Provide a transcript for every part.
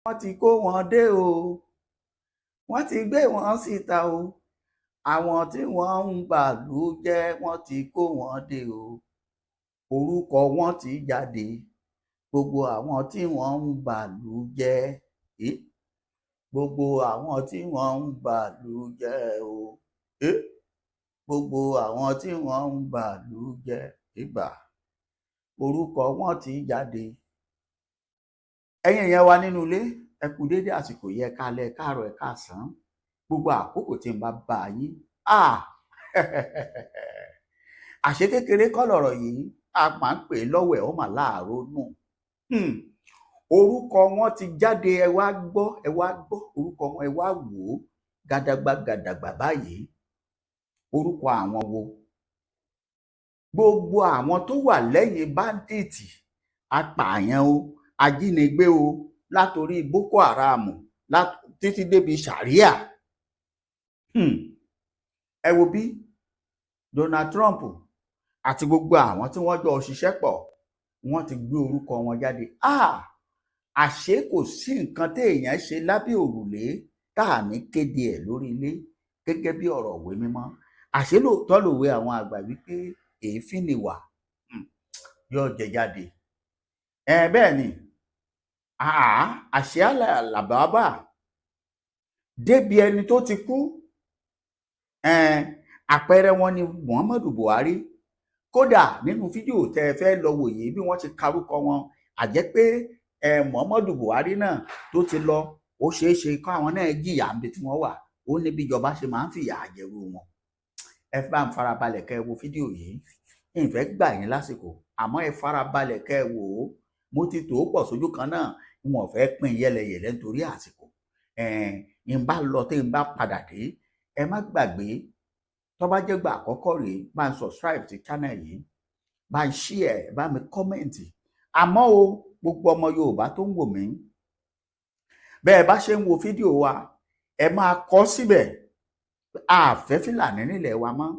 wọ́n ti kó wọn dé o, wọ́n ti gbé wọn síta o, àwọn tí wọ́n ń bàlú jẹ́ wọ́n ti kó wọn dé o, orúkọ wọn ti jáde, gbogbo àwọn tí wọ́n ń bàlú jẹ́ gbogbo àwọn tí wọ́n ń bàlú jẹ́ o, gbogbo àwọn tí wọ́n ń bàlú jẹ́ ìgbà orúkọ wọn ti jáde. Ẹ̀yin èèyàn wa nínú ilé, ẹ kú dédé àsìkò yẹ kálẹ́ káàárọ̀ ẹ káàsán gbogbo àkókò tí n bá bá yín. Àṣé kékeré kọ́ lọ̀rọ̀ yìí, a máa ń pè lọ́wọ́ ẹ̀ ó mà láàárọ̀ nù. Orúkọ wọn ti jáde, ẹ wá gbọ́ orúkọ wọn, ẹ wá wò ó gàdàgbà báyìí. Orúkọ àwọn wo? Gbogbo àwọn tó wà lẹ́yìn báńdíìtì, apààyàn o, ajínigbé o, látorí Boko Haram títí débi Sharia. Ẹ wo bí Donald Trump àti gbogbo àwọn tí wọ́n jọ ṣiṣẹ́ pọ̀, wọ́n ti gbé orúkọ wọn jáde. Àṣé kò sí nǹkan téèyàn ṣe lábẹ́ òrùlé tá à ní kéde ẹ̀ lórí ilé gẹ́gẹ́ bí ọ̀rọ̀ òwe mímọ́. Àṣé lóòótọ́ lòwe àwọn àgbà wípé èéfín ni wà yóò jẹ jáde. Bẹ́ẹ̀ ni àṣé àlàbàbà débi ẹni tó ti kú. Àpẹẹrẹ wọn ni Muhammadu Buhari. Kódà nínú fídíò tẹ́ ẹ fẹ́ lọ wòye bí wọ́n ti karúkọ wọn, àjẹ́ pé Muhammadu Buhari náà tó ti lọ, ó ṣeé ṣe kó àwọn náà jìyà níbi tí wọ́n wà. Ó ní bí ìjọba ṣe máa ń fìyà jẹrú wọn. Ẹ bá ń farabalẹ̀ kẹ́ ẹ wo fídíò yìí. Ìfẹ́ gbà yín lásìkò, àmọ́ ẹ farabalẹ̀ kẹ́ ẹ wò ó. Mo ti tò ó pọ̀ sójú kan náà, wọn ò fẹ́ pín yẹlẹyẹlẹ nítorí àsìkò. Ń bá lọ tí ń bá padà dé, ẹ má gbàgbé tó bá jẹ́ gbà àkọ́kọ́ rèé, bá ń subscribe sí channel yìí, bá ń share, bá mi kọ́mẹ̀ntì. Àmọ́ o, gbogbo ọmọ Yorùbá tó ń wò mí, bẹ́ẹ̀ bá ṣe ń wo fídíò wa, ẹ máa kọ síbẹ̀ àfẹ́ Fìlàní nílẹ̀ wa mọ́.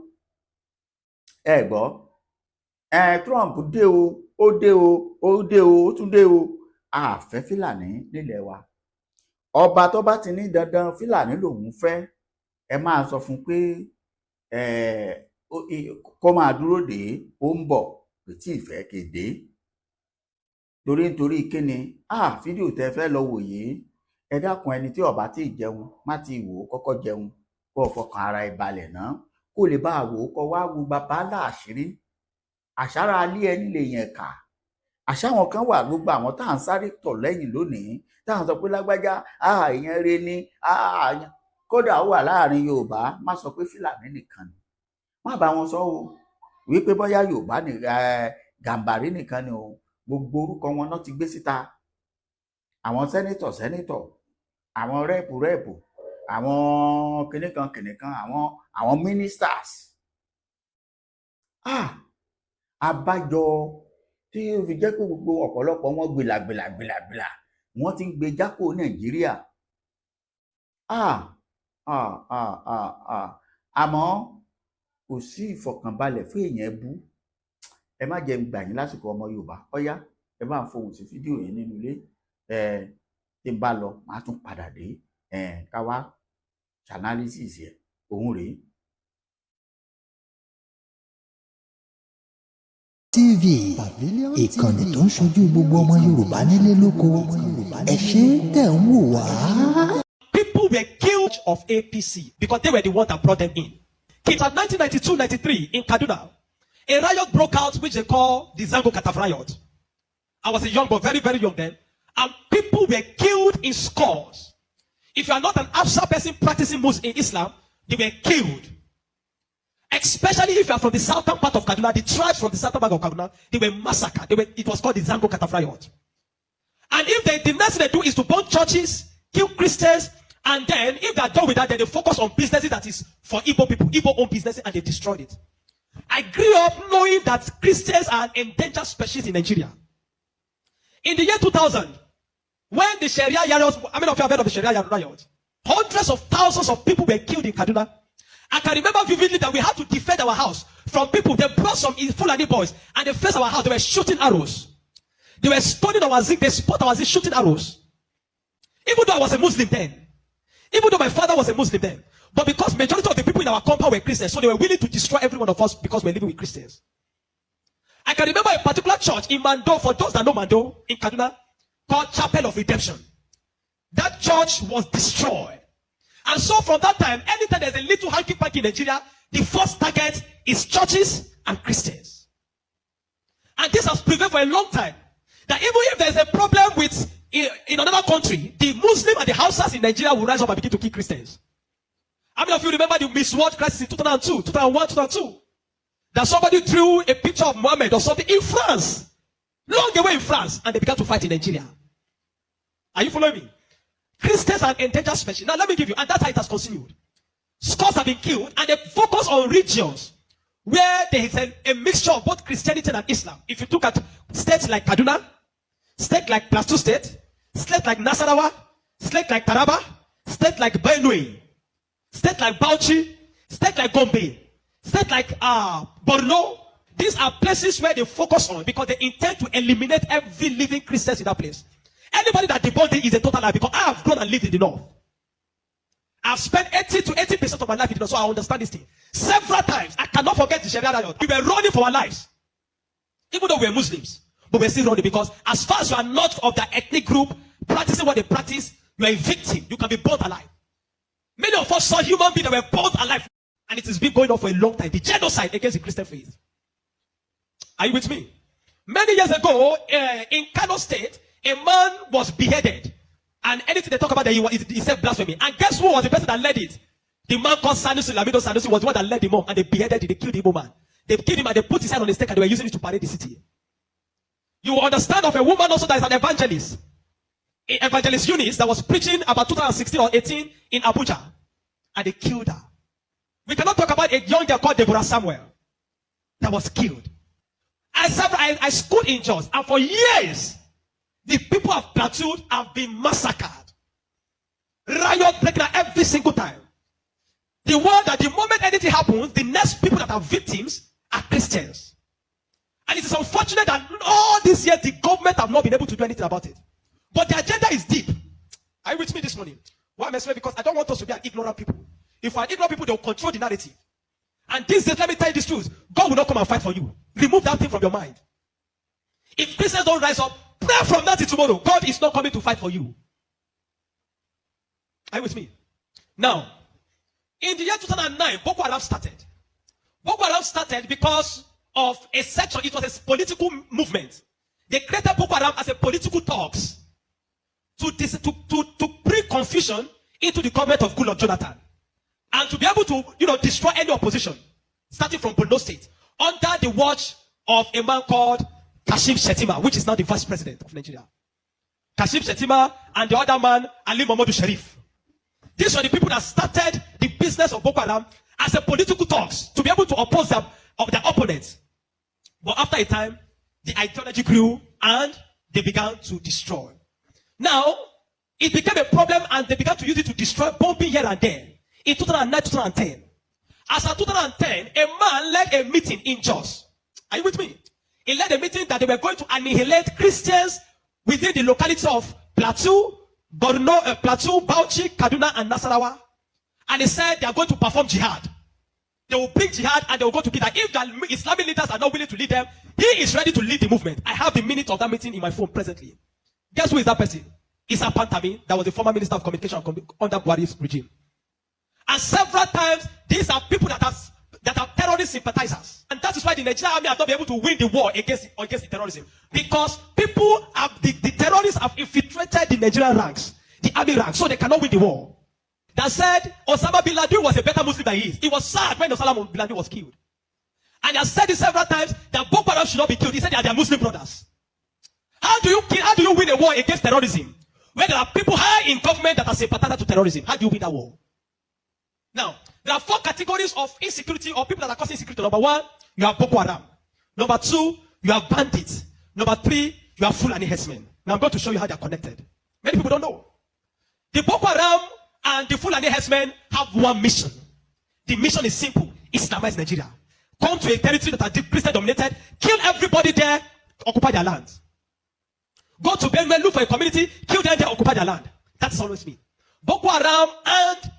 Ẹ gbọ́, Trump dé o, ó dé o, ó dé o, ó tún dé o, àfẹ́ Fìlàní nílẹ̀ wa. Ọba tó bá ti ní dandan Fìlàní lòun fẹ́, ẹ máa sọ fún pé kó máa dúró dé, ó ń bọ̀, kò tí ì fẹ́ kéde. Nítorí kíni? Fídíò tẹ́ fẹ́ lọ wò yìí, ẹ dákun, ẹni tí ó bá tí ì jẹun má ti wò ó, kọ́kọ́ jẹun kó fọkàn ara ẹ balẹ̀ náà, kó lè bá wò ó, kó wá wo bàbá láàṣírí. Àṣàrà alẹ́ ẹni lè yẹn kà. Àṣà wọn kan wà, gbogbo àwọn tá à ń sáré tọ̀ lẹ́yìn lónìí, tá à ń sọ pé lágbájá èèyàn rẹ ni, kódà ó wà láàrin Yorùbá, má sọ pé Fìlàní nìkan ni. Má bá wọn sọ o wípé bóyá Yorùbá ní Gàmbàrí nìkan ni o. Gbogbo orúkọ wọn náà ti gbé síta. Àwọn sẹ́nítọ̀, àwọn rẹ́ẹ̀pù, àwọn kìnìkan, àwọn ministers. Àbájọ tí ó fi jẹ́ pé gbogbo ọ̀pọ̀lọpọ̀ wọn gbìlàgbìlà wọ́n ti ń gbé jákò Nàìjíríà. Àmọ́ kò sí ìfọ̀kànbalẹ̀ fún èèyàn ẹbú. Ẹ má jẹ́ gbà yín lásìkò ọmọ Yorùbá. Ọ̀yá, ẹ bá ń fohùn sí fídíò yìí nínú ilé. Tí n bá lọ, màá tún padà dé. Ká wá analysis ẹ̀. Òun rèé. TV, ìkànnì tó ń ṣojú gbogbo ọmọ Yorùbá nílé lóko. Ẹ ṣé tẹ̀ ń wò wá. People were killed of APC because they were the ones that brought them in. In 1992-93 in Kaduna, a riot broke out which they call the Zango Kataf riot. I was a young boy, very, very young then, and people were killed in scores. If you are not an Afsa person practicing Muslim in Islam, they were killed. Especially if you are from the southern part of Kaduna, the tribes from the southern part of Kaduna, they were massacred. It was called the Zango Kataf riot. And if the next thing they do is to burn churches, kill Christians, and then if they are done with that, then they focus on businesses that is for Igbo people, Igbo-owned businesses, and they destroyed it. I grew up knowing that Christians are an endangered species in Nigeria. In the year 2000, when the Sharia riots, how many of you have heard of the Sharia riot? Hundreds of thousands of people were killed in Kaduna. I can remember vividly that we had to defend our house from people. They brought some Fulani boys and they faced our house. They were shooting arrows. They were stoning our zinc. They spot our zinc shooting arrows. Even though I was a Muslim then, even though my father was a Muslim then, but because majority of the people in our compound were Christians, so they were willing to destroy every one of us because we're living with Christians. I can remember a particular church in Mando, for those that know Mando, in Kaduna, called Chapel of Redemption. That church was destroyed. And so from that time, anytime there's a little hanky-panky in Nigeria, the first target is churches and Christians. And this has prevailed for a long time. That even if there's a problem with in another country, the Muslim and the Hausas in Nigeria will rise up and begin to kill Christians. How many of you remember the Miss World crisis in 2002, 2001, 2002? That somebody drew a picture of Muhammad or something in France, long away in France, and they began to fight in Nigeria. Are you following me? Christians are endangered species. Now let me give you, and that's how it has continued. Scores have been killed, and they focus on regions where there is a mixture of both Christianity and Islam. If you look at states like Kaduna, states like Plateau State, states like Nasarawa, states like Taraba, states like Benue, states like Bauchi, states like Gombe, states like Borno. These are places where they focus on because they intend to eliminate every living Christian in that place. Anybody that debunks it is a total lie, because I have grown and lived in the north. I've spent 80 to 80% of my life in the north, so I understand this thing. Several times, I cannot forget the Sharia riot. We were running for our lives. Even though we were Muslims, but we're still running, because as far as you are not of that ethnic group, practicing what they practice, you are a victim. You can be burnt alive. Many of us saw human beings that were burnt alive, and it has been going on for a long time. The genocide against the Christian faith. Are you with me? Many years ago, in Kano State, a man was beheaded, and anything they talk about that he said blasphemy. And guess who was the person that led it? The man called Sanusi Lamido Sanusi was the one that led him on, and they beheaded him. They killed the woman. They killed him and they put his head on the stake, and they were using it to parade the city. You will understand of a woman also that is an evangelist, Evangelist Eunice, that was preaching about 2016 or 18 in Abuja, and they killed her. We cannot talk about a young girl called Deborah Samuel that was killed. I schooled in Jos, and for years, the people of Plateau have been massacred. Riot breaking out every single time. The one that the moment anything happens, the next people that are victims are Christians. And it is unfortunate that all these years the government have not been able to do anything about it. But the agenda is deep. Are you with me this morning? Why am I saying? Because I don't want us to be an ignorant people. If we are ignorant people, they will control the narrative. And these days, let me tell you this truth. God will not come and fight for you. Remove that thing from your mind. If Christians don't rise up, pray from that to tomorrow. God is not coming to fight for you. Are you with me? Now, in the year 2009, Boko Haram started. Boko Haram started because of a section. It was a political movement. They created Boko Haram as a political talks to bring confusion into the government of Goodluck Jonathan, and to be able to destroy any opposition, starting from Borno State, under the watch of a man called Kashim Shettima, which is now the vice president of Nigeria. Kashim Shettima and the other man, Ali Mohammed Sharif. These were the people that started the business of Boko Haram as a political talks to be able to oppose their opponents. But after a time, the ideology grew and they began to destroy. Now, it became a problem and they began to use it to destroy, bombing here and there. In 2009, 2010. As of 2010, a man led a meeting in Jos. Are you with me? He led a meeting that they were going to annihilate Christians within the locality of Plateau, Borno, Plateau, Bauchi, Kaduna, and Nasarawa. And he said they are going to perform jihad. They will bring jihad and they will go to kill that. If the Islamic leaders are not willing to lead them, he is ready to lead the movement. I have the minute of that meeting in my phone presently. Guess who is that person? Issa Pantami, that was the former minister of communication under Buhari's regime. And several times, these are people that are terrorist sympathizers. And that is why the Nigerian army have not been able to win the war against the terrorism. Because people have, the terrorists have infiltrated the Nigerian ranks, the army ranks, so they cannot win the war. That said, Osama bin Laden was a better Muslim than he is. He was sad when Osama bin Laden was killed. And he has said it several times that Boko Haram should not be killed. He said they are their Muslim brothers. How do you win a war against terrorism when there are people high in government that are sympathizers to terrorism? How do you win that war? Now, there are 4 categories of insecurity or people that are causing insecurity. Number 1, you have Boko Haram. Number 2, you have bandits. Number 3, you have Fulani herdsmen. Now I'm going to show you how they are connected. Many people don't know. The Boko Haram and the Fulani herdsmen have one mission. The mission is simple: Islamize Nigeria. Come to a territory that are Christian dominated, kill everybody there, occupy their land. Go to Benue, look for a community, kill them there, occupy their land. That's always me. Boko Haram and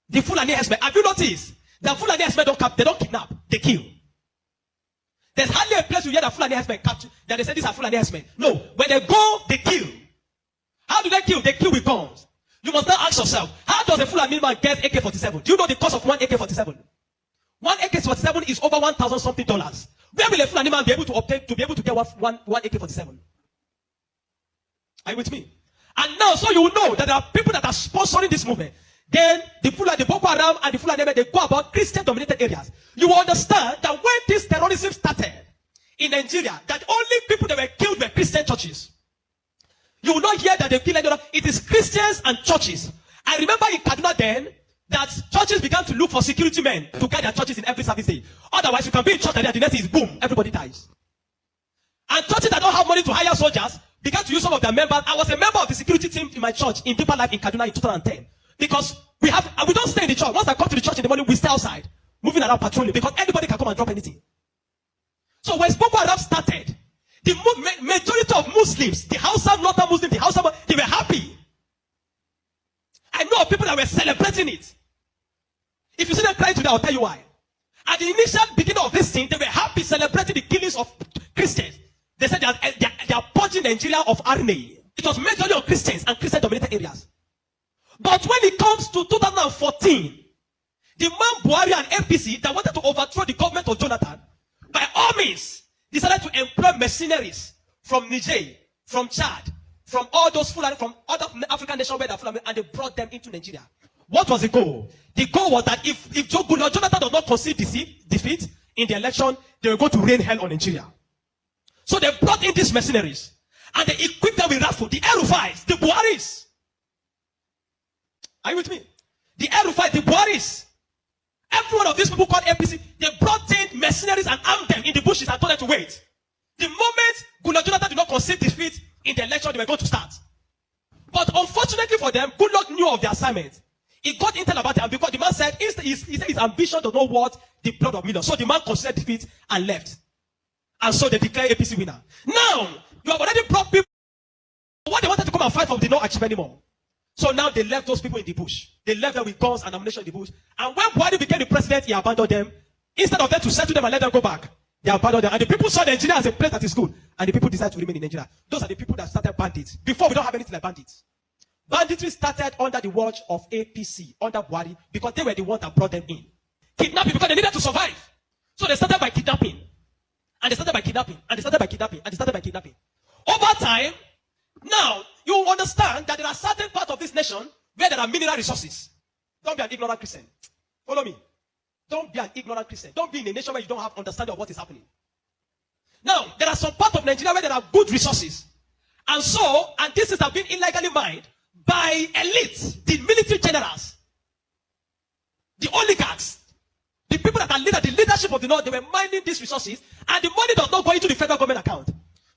the Fulani herdsmen. Have you noticed that Fulani herdsmen they don't kidnap, they kill. There's hardly a place you hear that Fulani herdsmen capture that they say these are Fulani herdsmen. No, when they go, they kill. How do they kill? They kill with guns. You must now ask yourself, how does a Fulani man get AK-47? Do you know the cost of one AK-47? One AK-47 is over $1,000 something. Where will a Fulani man be able to obtain to be able to get one AK-47? Are you with me? And now, so you will know that there are people that are sponsoring this movement. Then the Boko Haram and the Fulani, they go about Christian-dominated areas. You will understand that when this terrorism started in Nigeria, that only people that were killed were Christian churches. You will not hear that they kill anyone. It is Christians and churches. I remember in Kaduna then that churches began to look for security men to guide their churches in every service day. Otherwise, you can be in church and the next is boom, everybody dies. And churches that don't have money to hire soldiers began to use some of their members. I was a member of the security team in my church in Deeper Life in Kaduna in 2010. Because we don't stay in the church. Once I come to the church in the morning, we stay outside, moving around patrolling, because anybody can come and drop anything. So when Boko Haram started, the majority of Muslims, the Hausa, Northern Muslims, the Hausa, they were happy. I know of people that were celebrating it. If you see them crying today, I'll tell you why. At the initial beginning of this thing, they were happy celebrating the killings of Christians. They said they are purging Nigeria of RNA. It was majority of Christians and Christian-dominated areas. But when it comes to 2014, the man Buhari and APC that wanted to overthrow the government of Jonathan, by all means, decided to employ mercenaries from Niger, from Chad, from all those Fulani, from other African nations where they're Fulani, and they brought them into Nigeria. What was the goal? The goal was that if Jonathan does not concede defeat in the election, they were going to rain hell on Nigeria. So they brought in these mercenaries, and they equipped them with rifles, the El-Rufais, the Buharis. Are you with me? The El-Rufai, the Buharis. Every one of these people called APC, they brought in mercenaries and armed them in the bushes and told them to wait. The moment Jonathan did not concede defeat in the election, they were going to start. But unfortunately for them, Goodluck knew of the assignment. He got intel about it, and because the man said his ambition does not worth the blood of millions. So the man considered defeat and left. And so they declared APC winner. Now, you have already brought people. What they wanted to come and fight for did not achieve anymore. So now they left those people in the bush. They left them with guns and ammunition in the bush. And when Buhari became the president, he abandoned them. Instead of them to settle them and let them go back, they abandoned them. And the people saw Nigeria as a place that is good. And the people decided to remain in Nigeria. Those are the people that started bandits. Before, we don't have anything like bandits. Banditry started under the watch of APC, under Buhari, because they were the ones that brought them in. Kidnapping, because they needed to survive. So they started by kidnapping. And they started by kidnapping. And they started by kidnapping. And they started by kidnapping. Over time, now, you understand that there are certain parts of this nation where there are mineral resources. Don't be an ignorant Christian. Follow me. Don't be an ignorant Christian. Don't be in a nation where you don't have understanding of what is happening. Now, there are some parts of Nigeria where there are good resources. And this is have been illegally mined by elites, the military generals, the oligarchs, the people that are the leadership of the North. They were mining these resources, and the money does not go into the federal government account.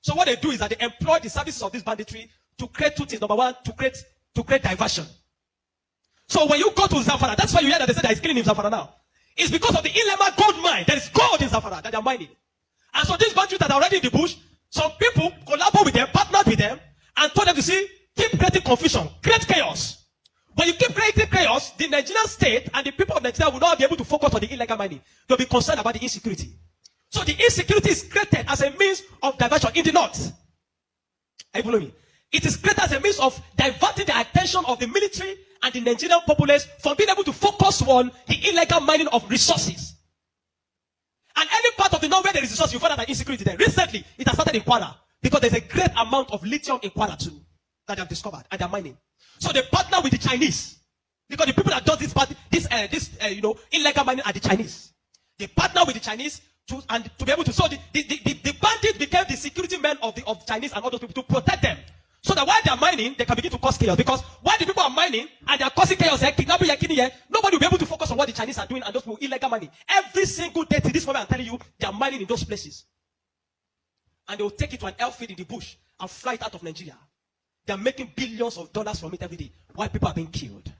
So what they do is that they employ the services of this banditry to create two things. Number one, to create diversion. So when you go to Zamfara, that's why you hear that they say that it's killing in Zamfara now. It's because of the Ilema gold mine. There is gold in Zamfara that they are mining. And so these bandits that are already in the bush, some people collaborate with them, partnered with them, and told them to keep creating confusion, create chaos. When you keep creating chaos, the Nigerian state and the people of Nigeria will not be able to focus on the illegal mining. They'll be concerned about the insecurity. So the insecurity is created as a means of diversion in the north. Are you following me? It is created as a means of diverting the attention of the military and the Nigerian populace from being able to focus on the illegal mining of resources. And any part of the north where there is resource, you find that insecurity there. Recently, it has started in Kwara because there's a great amount of lithium in Kwara too that they have discovered and they're mining. So they partner with the Chinese because the people that do this illegal mining are the Chinese. They partner with the Chinese to be able to. So the bandits became the security men of Chinese and other people to protect them. So that while they are mining, they can begin to cause chaos. Because while the people are mining and they are causing chaos, kidnapping, nobody will be able to focus on what the Chinese are doing and those people illegal mining. Every single day to this moment, I'm telling you, they are mining in those places. And they will take it to an airfield in the bush and fly it out of Nigeria. They are making billions of dollars from it every day while people are being killed.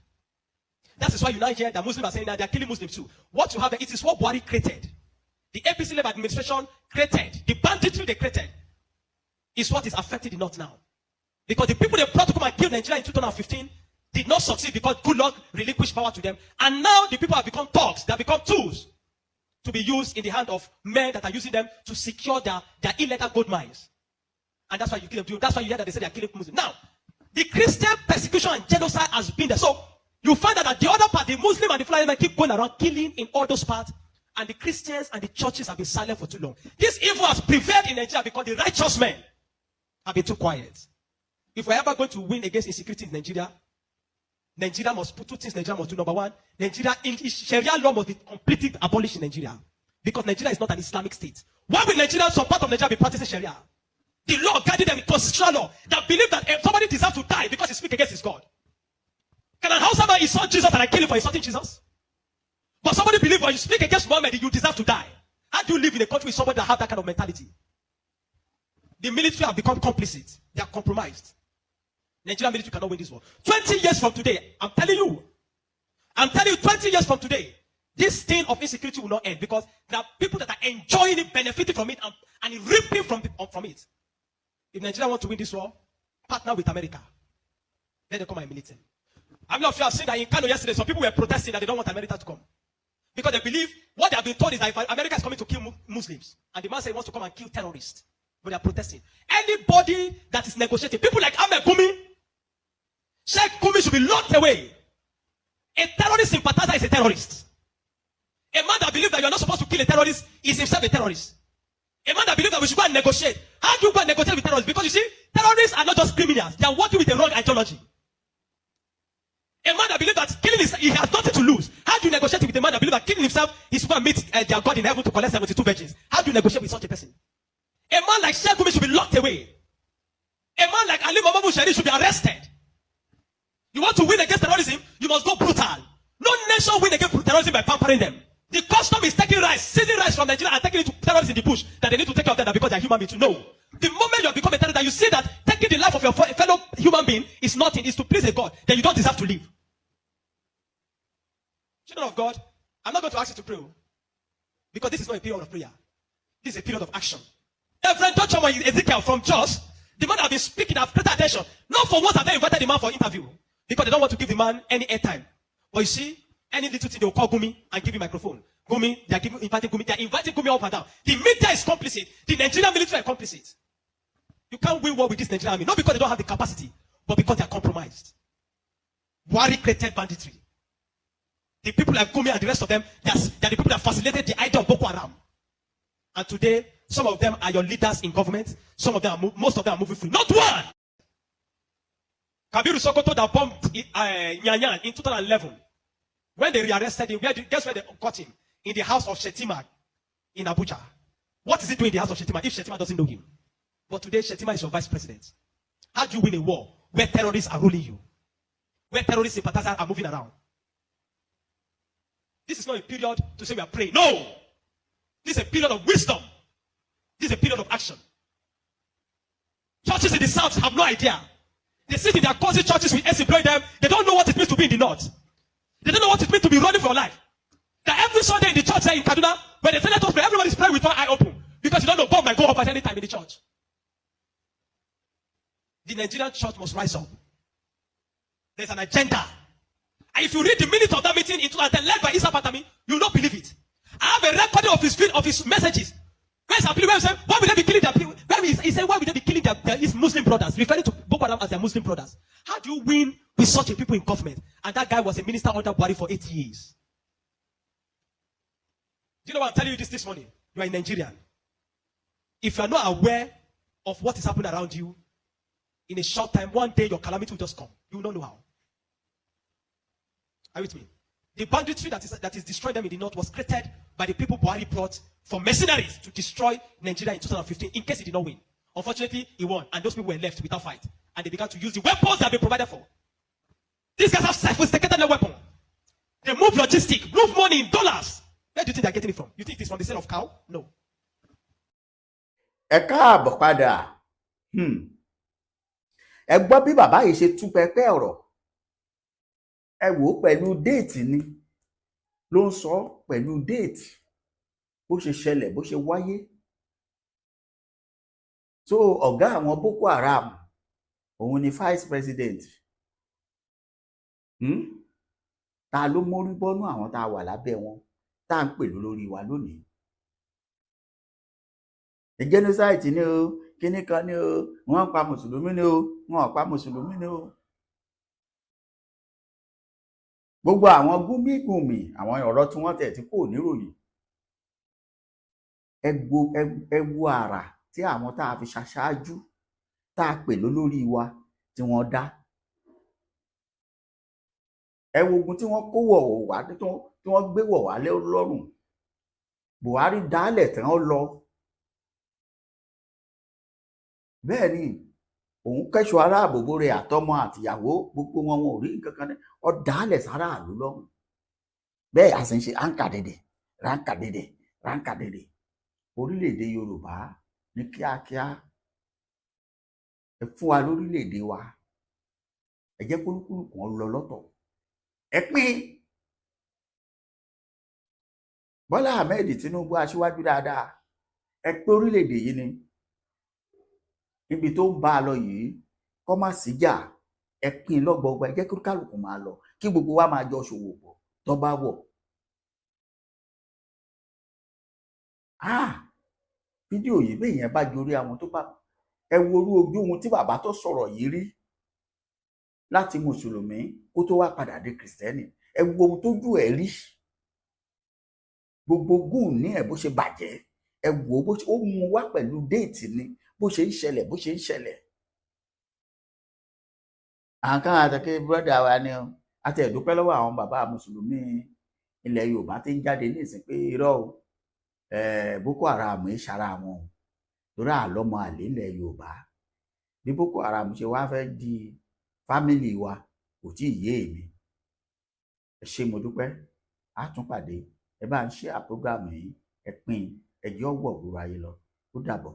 That is why you now hear that Muslims are saying that they are killing Muslims too. What you have, it is what Buhari created. The APC-led administration created. The banditry they created is what is affecting the North now. Because the people they brought to come and kill Nigeria in 2015 did not succeed because good luck relinquished power to them. And now the people have become thugs. They have become tools to be used in the hand of men that are using them to secure their illegal gold mines. And that's why you kill them. That's why you hear that they say they are killing Muslims. Now, the Christian persecution and genocide has been there. So you find that at the other part, the Muslim and the Fulani men keep going around killing in all those parts. And the Christians and the churches have been silent for too long. This evil has prevailed in Nigeria because the righteous men have been too quiet. If we're ever going to win against insecurity in Nigeria, Nigeria must put two things Nigeria must do. Number one, Nigeria, Sharia law must be completely abolished in Nigeria. Because Nigeria is not an Islamic state. Why will Nigeria, some part of Nigeria, be practicing Sharia? The law guiding them, constitutional law, that believe that if somebody deserves to die because he speaks against his God. Can an Hausa man insult Jesus and I kill him for insulting Jesus? But somebody believe when you speak against Muhammad, you deserve to die. How do you live in a country with somebody that has that kind of mentality? The military have become complicit. They are compromised. Nigerian military cannot win this war. 20 years from today, I'm telling you, 20 years from today, this thing of insecurity will not end because there are people that are enjoying it, benefiting from it, and reaping from it. If Nigeria wants to win this war, partner with America. Let them come and militate. I'm not sure I've seen that in Kano yesterday, some people were protesting that they don't want America to come. Because they believe what they have been told is that if America is coming to kill Muslims, and the man said he wants to come and kill terrorists, but they are protesting. Anybody that is negotiating, people like Ahmed Gumi, Sheikh Gumi should be locked away. A terrorist sympathizer is a terrorist. A man that believes that you are not supposed to kill a terrorist is himself a terrorist. A man that believes that we should go and negotiate. How do you go and negotiate with terrorists? Because you see, terrorists are not just criminals. They are working with the wrong ideology. A man that believes that killing he has nothing to lose. How do you negotiate with a man that believes that killing himself is going to meet their God in heaven to collect 72 virgins? How do you negotiate with such a person? A man like Sheikh Gumi should be locked away. A man like Ali Muhammad Bushari should be arrested. You want to win against terrorism, you must go brutal. No nation win against terrorism by pampering them. The custom is taking rice, seizing rice from Nigeria and taking it to terrorists in the bush that they need to take care of them because they are human beings. To know. The moment you have become a terrorist, that you see that taking the life of your fellow human being is nothing, is to please a God, then you don't deserve to live. Children of God, I'm not going to ask you to pray because this is not a period of prayer. This is a period of action. Reverend Dr. Ezekiel from Jos, the man that have been speaking, have paid attention. Not for once have they invited the man for interview because they don't want to give the man any airtime. But you see, any little thing they will call Gumi and give him microphone. Gumi, they are inviting Gumi up and down. The media is complicit. The Nigerian military are complicit. You can't win war with this Nigerian army, not because they don't have the capacity, but because they are compromised. Buhari created banditry. The people like Gumi and the rest of them, they are the people that facilitated the idea of Boko Haram. And today, some of them are your leaders in government. Some of them, most of them are moving free. Not one. Kabiru Sokoto that bombed Nyanyan in 2011. When they rearrested him, guess where they caught him? In the house of Shetima in Abuja. What is he doing in the house of Shetima if Shetima doesn't know him? But today, Shetima is your vice president. How do you win a war where terrorists are ruling you? Where terrorist sympathizers are moving around? This is not a period to say we are praying. No! This is a period of wisdom. This is a period of action. Churches in the south have no idea. They sit in their cozy churches with us employ them. They don't know what it means to be in the north. They don't know what it means to be running for your life. That every Sunday in the church there in Kaduna, when they tell us pray, everybody's praying with one eye open. Because you don't know God might go up at any time in the church. The Nigerian church must rise up. There's an agenda. And if you read the minutes of that meeting in 2010 led by Isa Patami, you will not believe it. I have a recording of his messages. Where he said, why would they be killing their people? He said, why would they be killing his Muslim brothers? Referring to Boko Haram as their Muslim brothers. How do you win with such a people in government? And that guy was a minister under Buhari for 8 years. Do you know what I'm telling you this morning? You are a Nigerian. If you are not aware of what is happening around you, in a short time, one day your calamity will just come. You will not know how. Are you with me? The banditry that is destroying them in the north was created by the people Buhari brought for mercenaries to destroy Nigeria in 2015 in case he did not win. Unfortunately, he won, and those people were left without fight. And they began to use the weapons that they provided for. These guys have sophisticated their weapon. They move logistics, move money in dollars. Where do you think they're getting it from? You think it's from the sale of cow? No. Ẹ káàbọ̀ padà. Ẹ gbọ́ bí bàbá yìí ṣe tú pẹpẹ ọ̀rọ̀. Ẹ wò ó pẹ̀lú déètì ni. Ló ń sọ pẹ̀lú déètì. Bó ṣe ṣẹlẹ̀, bó ṣe wáyé. So ọ̀gá àwọn Boko Haram òun ni vice president. Ta ló mórí bọ́nú àwọn tá a wà lábẹ́ wọn tá à ń pè lórí wa lónìí? genocide ni o, kíní kan ni o, wọ́n pa mùsùlùmí ni o, wọ́n pa mùsùlùmí ni o. gbogbo àwọn gúnmígùnmí àwọn ọ̀rọ̀ tí wọ́n tẹ̀ tí kò níròyìn, ẹ wo àrà tí àwọn tá a fi ṣaṣáájú tá a pè lórí wa tí wọ́n dá. ẹ wo ogun tí wọ́n kó wọ̀ wá tí wọ́n gbé wọ̀ wá lọ́rùn. Buhari dálẹ̀ tán ó lọ. bẹ́ẹ̀ ni òun kẹ́ṣọ́ aráàbòbò rẹ̀ àtọmọ àtìyàwó gbogbo wọn ò rí nǹkan kan ní ọ dálẹ̀ sáráàlú lọ́rùn. bẹ́ẹ̀ a sì ń ṣe ránkàdédè orílẹ̀-èdè Yorùbá ní kíákíá. ẹ fún wa lórílẹ̀-èdè wa, ẹ jẹ́ kólúkúlùkù wọn lọ lọ́tọ̀, ẹ pín. Bọ́lá Ahmed Tinubu aṣíwájú dáadáa, ẹ pín orílẹ̀-èdè yìí ni níbi tó ń bá a lọ yìí kọ́ má síjà, ẹ pín lọ́gbọọgba, ẹ jẹ́ kí kálukú máa lọ kí gbogbo wa máa jọ ṣòwò pọ̀ tó bá wọ̀. fídíò yìí bẹ́ẹ̀ yẹn bá jorí àwọn tó bá, ẹ wo orú ojú ohun tí bàbá tó sọ̀rọ̀ yìí rí láti mùsùlùmí kó tó wá padà dé kìrìsìtẹ́nì. ẹ wo ohun tójú ẹ rí, gbogbo gùn ní ẹ bó ṣe bàjẹ́, ẹ wo bó ṣe ó mú wá pẹ̀lú déètì ni bó ṣe ń ṣẹlẹ̀. àǹkan àtẹ̀kẹ́ bírọ́dà wa ni àti ẹ̀dúpẹ́ lọ́wọ́ àwọn bàbá mùsùlùmí ilẹ̀ Yorùbá tí ń jáde ní ìsìn pé irọ́ o, Boko Haram ń ṣara wọn torí àlọ́mọ àlè ilẹ̀ Yorùbá. bí Boko Haram ṣe wá fẹ́ di fámìlì wa kò tí ì yé èmi. ẹ ṣé mo dúpẹ́, á tún pàdé. ẹ bá ń share program yìí, ẹ pín, ẹ jẹ́ ó wọ̀ gbòòrò ayé lọ. ó dàbọ̀.